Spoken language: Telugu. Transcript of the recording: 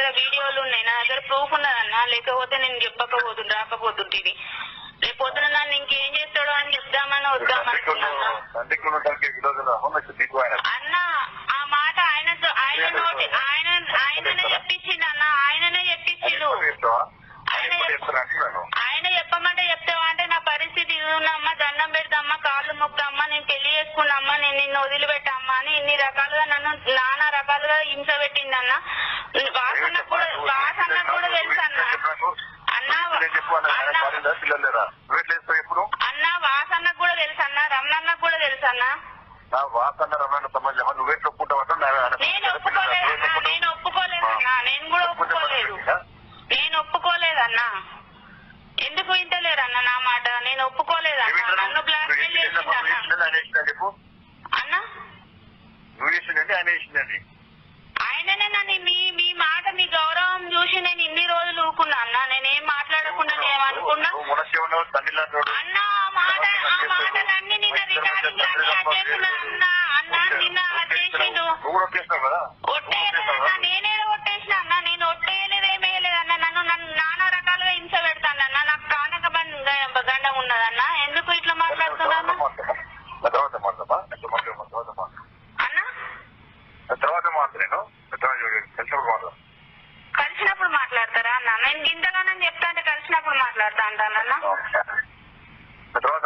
దగ్గర వీడియోలు ఉన్నాయి, నా దగ్గర ప్రూఫ్ ఉన్నదన్నా. లేకపోతే నేను చెప్పకపోతుంది రాకపోతుంటిది. రేపు పొద్దున నన్ను ఇంకేం చేస్తాడో అని చెప్దామని వద్దామనుకున్నా అన్న. ఆ మాట ఆయననే చెప్పించిండు అన్న, ఆయననే చెప్పించిండు. ఆయన చెప్పమంటే చెప్తావా అంటే నా పరిస్థితి ఇది ఉన్నమ్మా, దండం పెడతామ్మా, కాళ్ళు మొక్కమ్మా, నేను పెళ్లి చేసుకున్నామ్మా, నేను నిన్ను వదిలిపెట్టమ్మా అని ఇన్ని రకాలుగా నన్ను నానా రకాలుగా హింస పెట్టిందన్న. వాసన్నకు కూడా తెలుసు అన్న. అన్న వాసన్నకు కూడా తెలుసు అన్న, రమణన్నకు కూడా తెలుసు అన్న. నేను ఒప్పుకోలేదన్నా, నేను ఒప్పుకోలేదన్నా, నేను కూడా ఒప్పుకోలేదన్నా. ఎందుకు వింటలేరన్న నా మాట? నేను ఒప్పుకోలేదన్నా, నన్ను బ్లాక్ మెయిల్ చేసిందన్నా. అన్నా ఆయననే నన్ను మీ మాట మీ గౌరవం చూసి నేను ఇన్ని రోజులు ఊకున్నా అన్న. నేనేం మాట్లాడకుండా నేనేమనుకున్నా అన్న. ఆ మాటలన్నీ నిన్న రికార్డింగ్ చేసిన అన్న. నిన్న చేసిండు ఒట్టేయలేదన్నా, నేనే ఒట్టేసిన అన్న. నేను ఒట్టేయలేదు, ఏమేయలేదన్న. నన్ను నానా రకాలుగా హింస పెడతానన్న. నాకు కానక గండం ఉన్నదన్న. ఎందుకు ఇట్లా మాట్లాడుతున్నా అన్న? కలిసినప్పుడు మాట్లాడతారా అన్న? నేను గింతగానని చెప్తా అంటే కలిసినప్పుడు మాట్లాడతా అంటానన్నా. తర్వాత